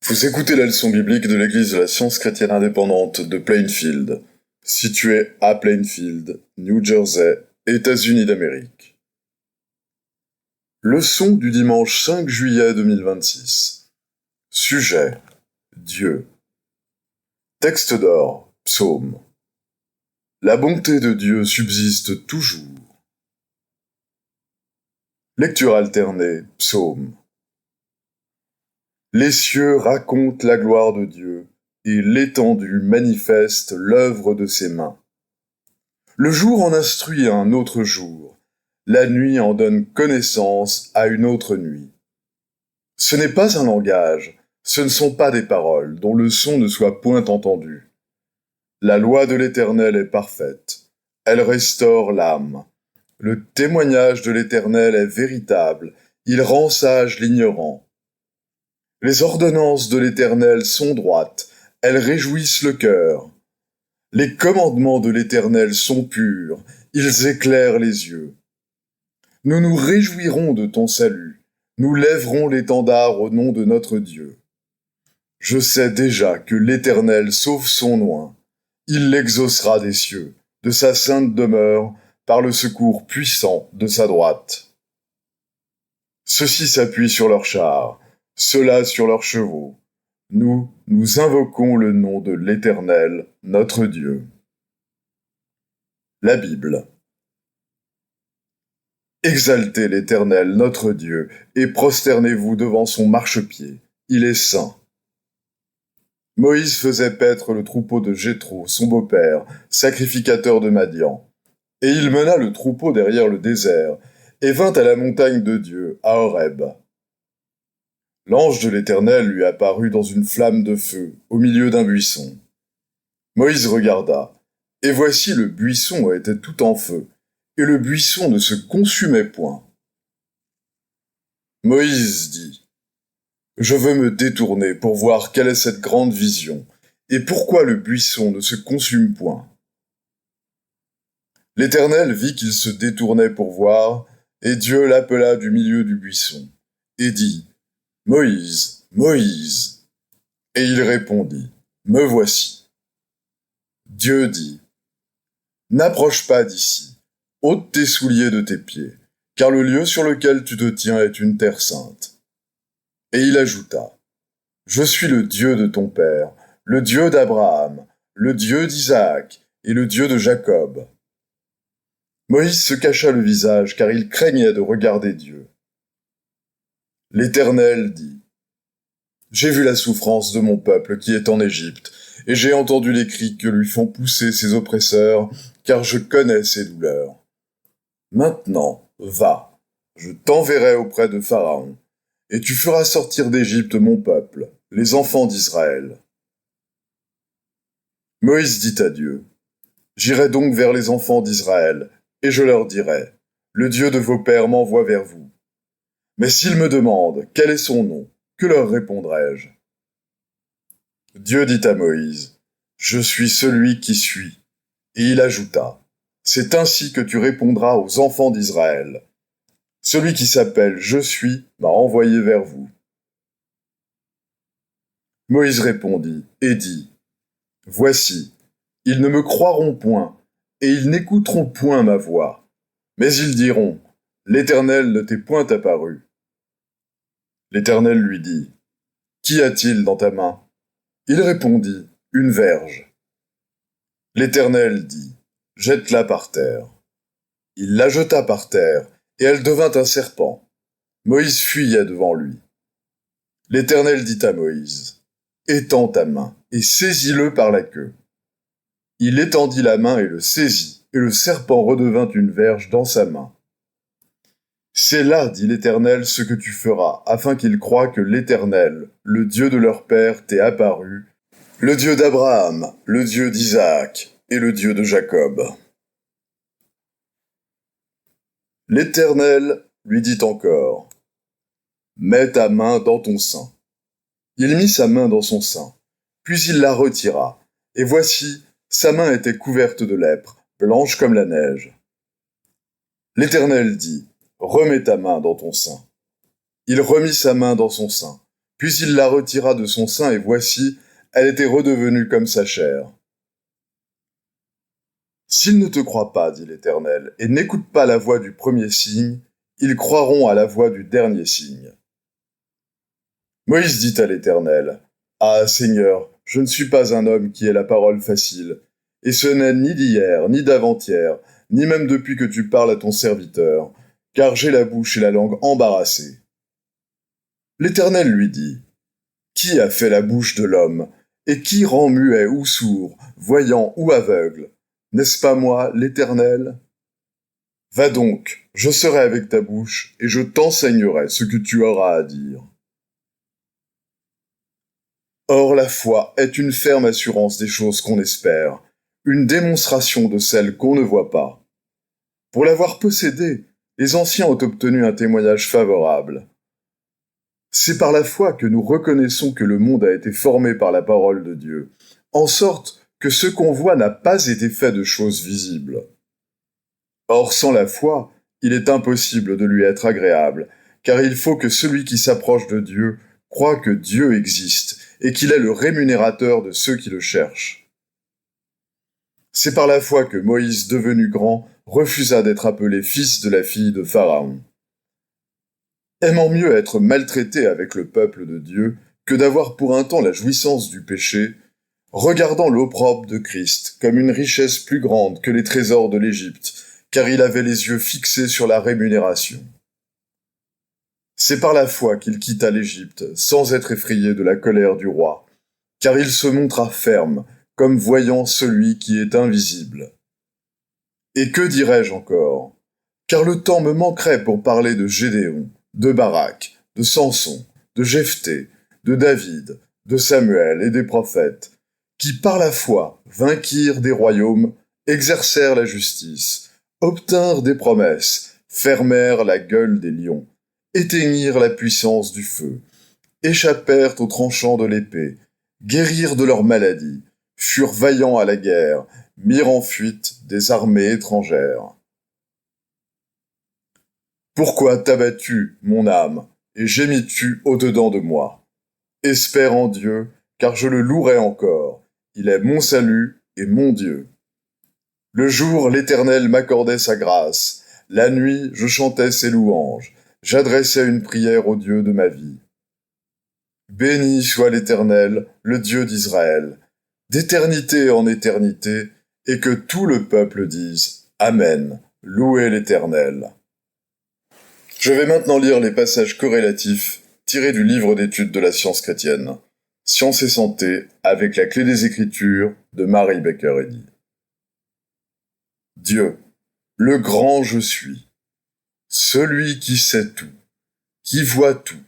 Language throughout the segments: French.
Vous écoutez la leçon biblique de l'Église de la Science chrétienne indépendante de Plainfield, située à Plainfield, New Jersey, États-Unis d'Amérique. Leçon du dimanche 5 juillet 2026. Sujet: Dieu. Texte d'or, psaume. La bonté de Dieu subsiste toujours. Lecture alternée, psaume. Les cieux racontent la gloire de Dieu, et l'étendue manifeste l'œuvre de ses mains. Le jour en instruit un autre jour, la nuit en donne connaissance à une autre nuit. Ce n'est pas un langage, ce ne sont pas des paroles dont le son ne soit point entendu. La loi de l'Éternel est parfaite, elle restaure l'âme. Le témoignage de l'Éternel est véritable, il rend sage l'ignorant. Les ordonnances de l'Éternel sont droites, elles réjouissent le cœur. Les commandements de l'Éternel sont purs, ils éclairent les yeux. Nous nous réjouirons de ton salut, nous lèverons l'étendard au nom de notre Dieu. Je sais déjà que l'Éternel sauve son oint, il l'exaucera des cieux, de sa sainte demeure, par le secours puissant de sa droite. Ceux-ci s'appuient sur leurs chars, ceux-là sur leurs chevaux. Nous invoquons le nom de l'Éternel, notre Dieu. La Bible. Exaltez l'Éternel, notre Dieu, et prosternez-vous devant son marchepied. Il est saint. Moïse faisait paître le troupeau de Jéthro, son beau-père, sacrificateur de Madian. Et il mena le troupeau derrière le désert, et vint à la montagne de Dieu, à Horeb. L'ange de l'Éternel lui apparut dans une flamme de feu, au milieu d'un buisson. Moïse regarda, et voici le buisson était tout en feu, et le buisson ne se consumait point. Moïse dit: Je veux me détourner pour voir quelle est cette grande vision, et pourquoi le buisson ne se consume point. L'Éternel vit qu'il se détournait pour voir, et Dieu l'appela du milieu du buisson, et dit: Moïse, Moïse. Et il répondit: Me voici. Dieu dit: N'approche pas d'ici, ôte tes souliers de tes pieds, car le lieu sur lequel tu te tiens est une terre sainte. Et il ajouta: Je suis le Dieu de ton père, le Dieu d'Abraham, le Dieu d'Isaac et le Dieu de Jacob. Moïse se cacha le visage, car il craignait de regarder Dieu. L'Éternel dit: J'ai vu la souffrance de mon peuple qui est en Égypte, et j'ai entendu les cris que lui font pousser ses oppresseurs, car je connais ses douleurs. Maintenant, va, je t'enverrai auprès de Pharaon, et tu feras sortir d'Égypte mon peuple, les enfants d'Israël. Moïse dit à Dieu: J'irai donc vers les enfants d'Israël, et je leur dirai: Le Dieu de vos pères m'envoie vers vous. Mais s'ils me demandent quel est son nom, que leur répondrai-je? Dieu dit à Moïse: Je suis celui qui suis. Et il ajouta: C'est ainsi que tu répondras aux enfants d'Israël. Celui qui s'appelle Je suis m'a envoyé vers vous. Moïse répondit et dit: Voici, ils ne me croiront point, et ils n'écouteront point ma voix. Mais ils diront: L'Éternel ne t'est point apparu. L'Éternel lui dit: Qu'y a-t-il dans ta main? Il répondit: Une verge. L'Éternel dit: Jette-la par terre. Il la jeta par terre, et elle devint un serpent. Moïse fuyait devant lui. L'Éternel dit à Moïse: Étends ta main, et saisis-le par la queue. Il étendit la main et le saisit, et le serpent redevint une verge dans sa main. C'est là, dit l'Éternel, ce que tu feras, afin qu'ils croient que l'Éternel, le Dieu de leur père, t'est apparu, le Dieu d'Abraham, le Dieu d'Isaac et le Dieu de Jacob. L'Éternel lui dit encore: Mets ta main dans ton sein. Il mit sa main dans son sein, puis il la retira, et voici, sa main était couverte de lèpre, blanche comme la neige. L'Éternel dit: Remets ta main dans ton sein. Il remit sa main dans son sein, Puis il la retira de son sein et voici, elle était redevenue comme sa chair. S'ils ne te croient pas, dit l'Éternel, et n'écoutent pas la voix du premier signe, ils croiront à la voix du dernier signe. Moïse dit à l'Éternel, Ah Seigneur, je ne suis pas un homme qui ait la parole facile, et ce n'est ni d'hier, ni d'avant-hier, ni même depuis que tu parles à ton serviteur, car j'ai la bouche et la langue embarrassées. L'Éternel lui dit, Qui a fait la bouche de l'homme, et qui rend muet ou sourd, voyant ou aveugle? N'est-ce pas moi, l'Éternel? Va donc, je serai avec ta bouche, et je t'enseignerai ce que tu auras à dire. Or la foi est une ferme assurance des choses qu'on espère, une démonstration de celles qu'on ne voit pas. Pour l'avoir possédée, les anciens ont obtenu un témoignage favorable. C'est par la foi que nous reconnaissons que le monde a été formé par la parole de Dieu, en sorte que ce qu'on voit n'a pas été fait de choses visibles. Or sans la foi, il est impossible de lui être agréable, car il faut que celui qui s'approche de Dieu croit que Dieu existe et qu'il est le rémunérateur de ceux qui le cherchent. C'est par la foi que Moïse, devenu grand, refusa d'être appelé fils de la fille de Pharaon. Aimant mieux être maltraité avec le peuple de Dieu que d'avoir pour un temps la jouissance du péché, regardant l'opprobre de Christ comme une richesse plus grande que les trésors de l'Égypte, car il avait les yeux fixés sur la rémunération. C'est par la foi qu'il quitta l'Égypte, sans être effrayé de la colère du roi, car il se montra ferme, comme voyant celui qui est invisible. Et que dirais-je encore? Car le temps me manquerait pour parler de Gédéon, de Barak, de Samson, de Jephthé, de David, de Samuel et des prophètes, qui par la foi vainquirent des royaumes, exercèrent la justice, obtinrent des promesses, fermèrent la gueule des lions, éteignirent la puissance du feu, échappèrent aux tranchants de l'épée, guérirent de leurs maladies, furent vaillants à la guerre, mirent en fuite des armées étrangères. Pourquoi t'abattus, mon âme, et gémis-tu au-dedans de moi? Espère en Dieu, car je le louerai encore. Il est mon salut et mon Dieu. Le jour, l'Éternel m'accordait sa grâce. La nuit, je chantais ses louanges. J'adressais une prière au Dieu de ma vie. Béni soit l'Éternel, le Dieu d'Israël, d'éternité en éternité, et que tout le peuple dise Amen, louez l'Éternel. Je vais maintenant lire les passages corrélatifs tirés du livre d'études de la science chrétienne, Science et santé, avec la clé des Écritures de Mary Baker Eddy. Dieu, le grand je suis, celui qui sait tout, qui voit tout,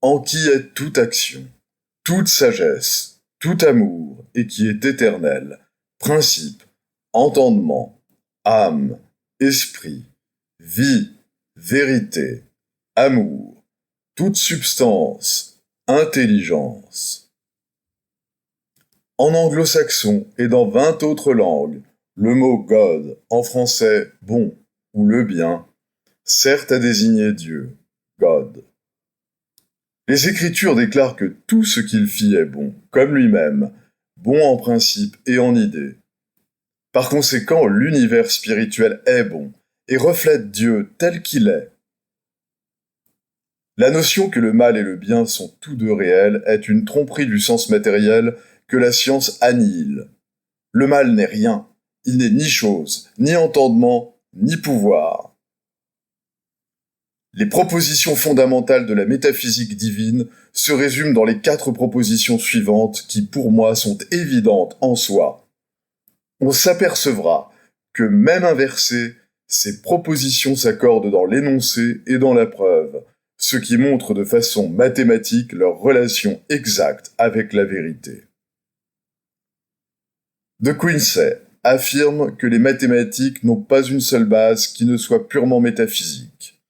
en qui est toute action, toute sagesse, tout amour, et qui est éternel, principe, entendement, âme, esprit, vie, vérité, amour, toute substance, intelligence. En anglo-saxon et dans 20 autres langues, le mot God, en français bon ou le bien, sert à désigner Dieu, God. Les Écritures déclarent que tout ce qu'il fit est bon, comme lui-même, bon en principe et en idée. Par conséquent, l'univers spirituel est bon et reflète Dieu tel qu'il est. La notion que le mal et le bien sont tous deux réels est une tromperie du sens matériel que la science annihile. Le mal n'est rien, il n'est ni chose, ni entendement, ni pouvoir. Les propositions fondamentales de la métaphysique divine se résument dans les 4 propositions suivantes qui, pour moi, sont évidentes en soi. On s'apercevra que, même inversées, ces propositions s'accordent dans l'énoncé et dans la preuve, ce qui montre de façon mathématique leur relation exacte avec la vérité. De Quincey affirme que les mathématiques n'ont pas une seule base qui ne soit purement métaphysique.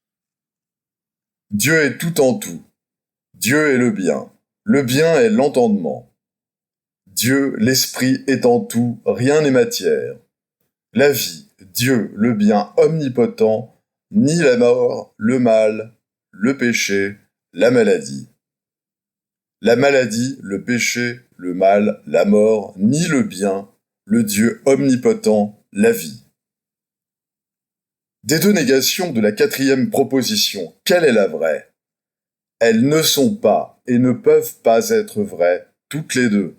Dieu est tout en tout. Dieu est le bien. Le bien est l'entendement. Dieu, l'esprit est en tout, rien n'est matière. La vie, Dieu, le bien omnipotent, ni la mort, le mal, le péché, la maladie. la maladie, le péché, le mal, la mort, ni le bien, le Dieu omnipotent, la vie. Des deux négations de la quatrième proposition, quelle est la vraie? Elles ne sont pas et ne peuvent pas être vraies, toutes les deux.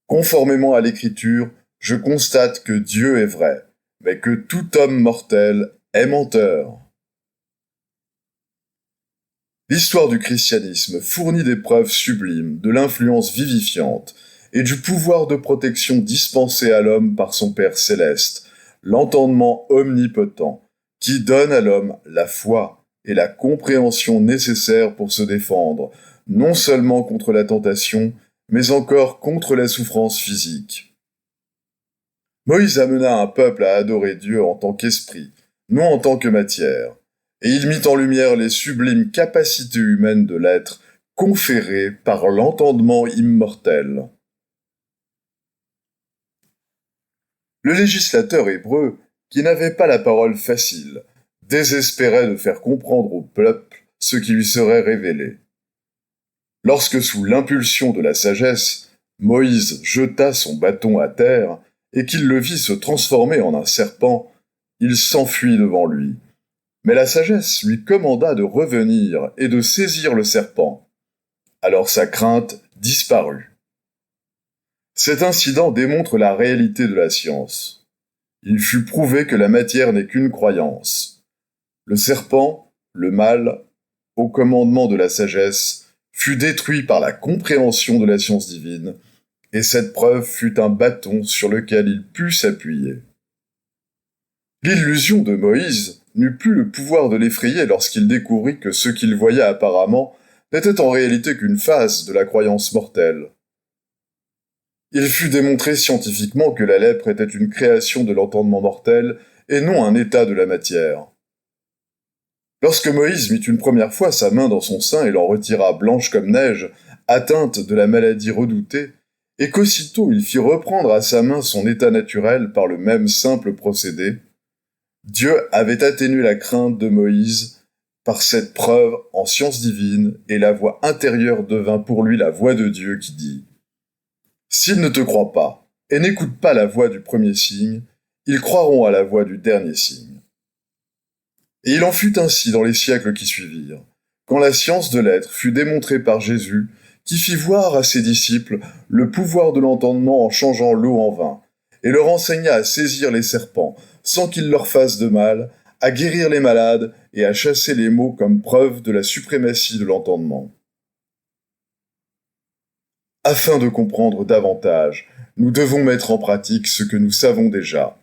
Conformément à l'Écriture, je constate que Dieu est vrai, mais que tout homme mortel est menteur. L'histoire du christianisme fournit des preuves sublimes de l'influence vivifiante et du pouvoir de protection dispensé à l'homme par son Père céleste, l'entendement omnipotent, qui donne à l'homme la foi et la compréhension nécessaires pour se défendre, non seulement contre la tentation, mais encore contre la souffrance physique. Moïse amena un peuple à adorer Dieu en tant qu'esprit, non en tant que matière, et il mit en lumière les sublimes capacités humaines de l'être conférées par l'entendement immortel. Le législateur hébreu, qui n'avait pas la parole facile, désespérait de faire comprendre au peuple ce qui lui serait révélé. Lorsque, sous l'impulsion de la sagesse, Moïse jeta son bâton à terre et qu'il le vit se transformer en un serpent, il s'enfuit devant lui. Mais la sagesse lui commanda de revenir et de saisir le serpent. Alors sa crainte disparut. Cet incident démontre la réalité de la science. Il fut prouvé que la matière n'est qu'une croyance. Le serpent, le mal, au commandement de la sagesse, fut détruit par la compréhension de la science divine, et cette preuve fut un bâton sur lequel il put s'appuyer. L'illusion de Moïse n'eut plus le pouvoir de l'effrayer lorsqu'il découvrit que ce qu'il voyait apparemment n'était en réalité qu'une phase de la croyance mortelle. Il fut démontré scientifiquement que la lèpre était une création de l'entendement mortel et non un état de la matière. Lorsque Moïse mit une première fois sa main dans son sein et l'en retira blanche comme neige, atteinte de la maladie redoutée, et qu'aussitôt il fit reprendre à sa main son état naturel par le même simple procédé, Dieu avait atténué la crainte de Moïse par cette preuve en science divine, et la voix intérieure devint pour lui la voix de Dieu qui dit « S'ils ne te croient pas et n'écoutent pas la voix du premier signe, ils croiront à la voix du dernier signe. » Et il en fut ainsi dans les siècles qui suivirent, quand la science de l'être fut démontrée par Jésus, qui fit voir à ses disciples le pouvoir de l'entendement en changeant l'eau en vin, et leur enseigna à saisir les serpents, sans qu'ils leur fassent de mal, à guérir les malades et à chasser les maux comme preuve de la suprématie de l'entendement. Afin de comprendre davantage, nous devons mettre en pratique ce que nous savons déjà.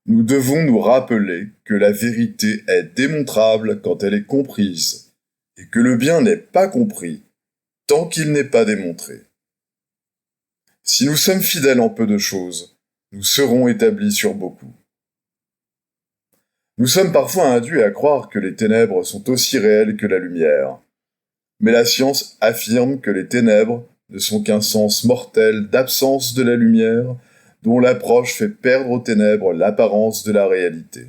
Nous devons nous rappeler que la vérité est démontrable quand elle est comprise, et que le bien n'est pas compris tant qu'il n'est pas démontré. Si nous sommes fidèles en peu de choses, nous serons établis sur beaucoup. Nous sommes parfois induits à croire que les ténèbres sont aussi réelles que la lumière, mais la science affirme que les ténèbres ne sont qu'un sens mortel d'absence de la lumière, dont l'approche fait perdre aux ténèbres l'apparence de la réalité.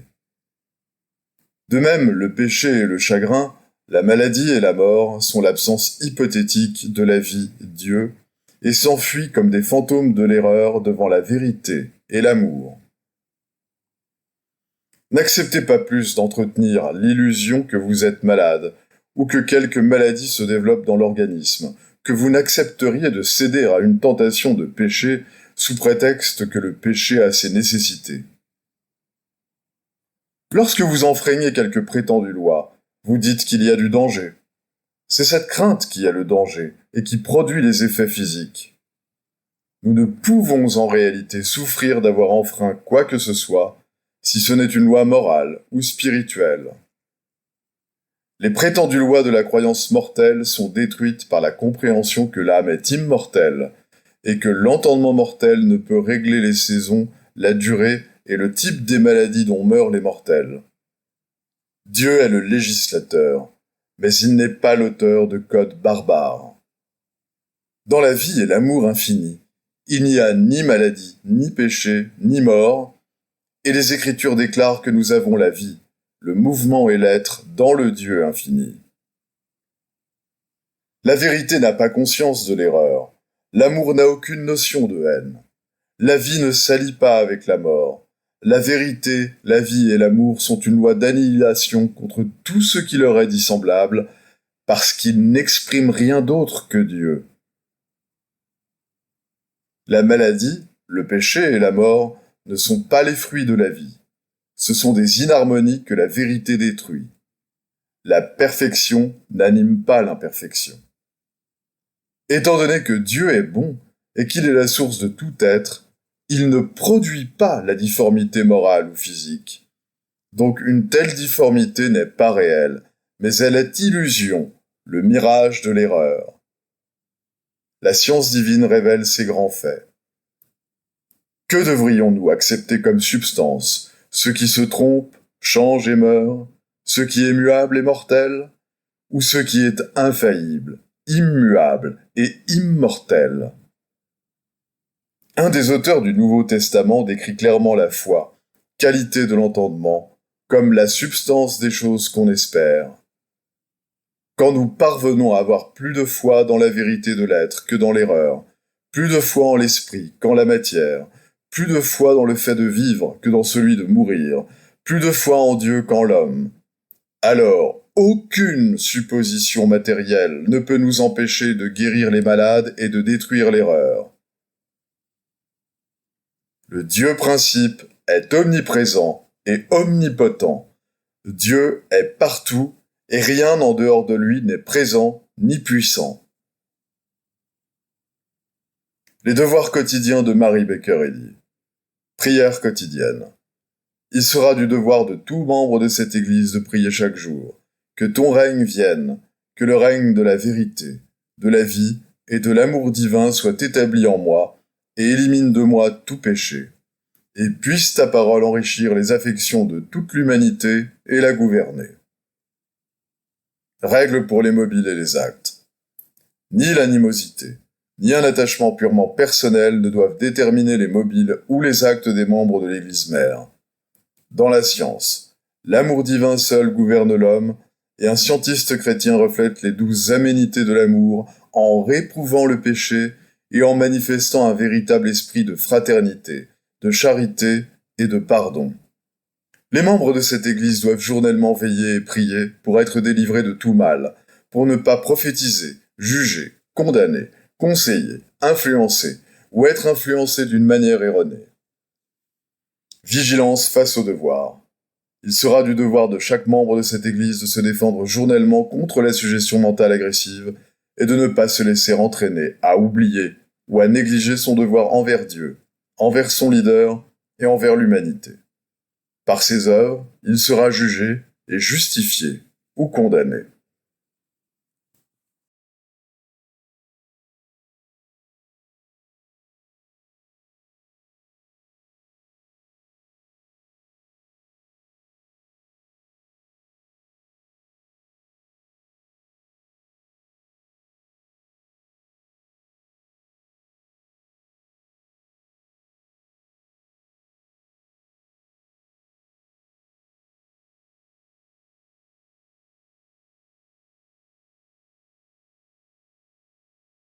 De même, le péché et le chagrin, la maladie et la mort sont l'absence hypothétique de la vie Dieu, et s'enfuient comme des fantômes de l'erreur devant la vérité et l'amour. N'acceptez pas plus d'entretenir l'illusion que vous êtes malade, ou que quelque maladie se développe dans l'organisme, que vous n'accepteriez de céder à une tentation de péché sous prétexte que le péché a ses nécessités. Lorsque vous enfreignez quelque prétendue loi, vous dites qu'il y a du danger. C'est cette crainte qui a le danger et qui produit les effets physiques. Nous ne pouvons en réalité souffrir d'avoir enfreint quoi que ce soit, si ce n'est une loi morale ou spirituelle. Les prétendues lois de la croyance mortelle sont détruites par la compréhension que l'âme est immortelle, et que l'entendement mortel ne peut régler les saisons, la durée et le type des maladies dont meurent les mortels. Dieu est le législateur, mais il n'est pas l'auteur de codes barbares. Dans la vie et l'amour infini, il n'y a ni maladie, ni péché, ni mort, et les Écritures déclarent que nous avons la vie, le mouvement et l'être dans le Dieu infini. La vérité n'a pas conscience de l'erreur. L'amour n'a aucune notion de haine. La vie ne s'allie pas avec la mort. La vérité, la vie et l'amour sont une loi d'annihilation contre tout ce qui leur est dissemblable, parce qu'ils n'expriment rien d'autre que Dieu. La maladie, le péché et la mort ne sont pas les fruits de la vie. Ce sont des inharmonies que la vérité détruit. La perfection n'anime pas l'imperfection. Étant donné que Dieu est bon et qu'il est la source de tout être, il ne produit pas la difformité morale ou physique. Donc une telle difformité n'est pas réelle, mais elle est illusion, le mirage de l'erreur. La science divine révèle ces grands faits. Que devrions-nous accepter comme substance? Ce qui se trompe, change et meurt, ce qui est muable et mortel, ou ce qui est infaillible, immuable et immortel? Un des auteurs du Nouveau Testament décrit clairement la foi, qualité de l'entendement, comme la substance des choses qu'on espère. Quand nous parvenons à avoir plus de foi dans la vérité de l'être que dans l'erreur, plus de foi en l'esprit qu'en la matière, plus de foi dans le fait de vivre que dans celui de mourir, plus de foi en Dieu qu'en l'homme, alors aucune supposition matérielle ne peut nous empêcher de guérir les malades et de détruire l'erreur. Le Dieu principe est omniprésent et omnipotent. Dieu est partout et rien en dehors de lui n'est présent ni puissant. Les devoirs quotidiens de Mary Baker Eddy. Prière quotidienne. Il sera du devoir de tout membre de cette Église de prier chaque jour. Que ton règne vienne, que le règne de la vérité, de la vie et de l'amour divin soit établi en moi et élimine de moi tout péché. Et puisse ta parole enrichir les affections de toute l'humanité et la gouverner. Règle pour les mobiles et les actes. Ni l'animosité, ni un attachement purement personnel ne doivent déterminer les mobiles ou les actes des membres de l'Église mère. Dans la science, l'amour divin seul gouverne l'homme, et un scientiste chrétien reflète les douces aménités de l'amour en réprouvant le péché et en manifestant un véritable esprit de fraternité, de charité et de pardon. Les membres de cette Église doivent journellement veiller et prier pour être délivrés de tout mal, pour ne pas prophétiser, juger, condamner, conseiller, influencer ou être influencés d'une manière erronée. Vigilance face au devoir. Il sera du devoir de chaque membre de cette Église de se défendre journellement contre la suggestion mentale agressive et de ne pas se laisser entraîner à oublier ou à négliger son devoir envers Dieu, envers son leader et envers l'humanité. Par ses œuvres, il sera jugé et justifié ou condamné.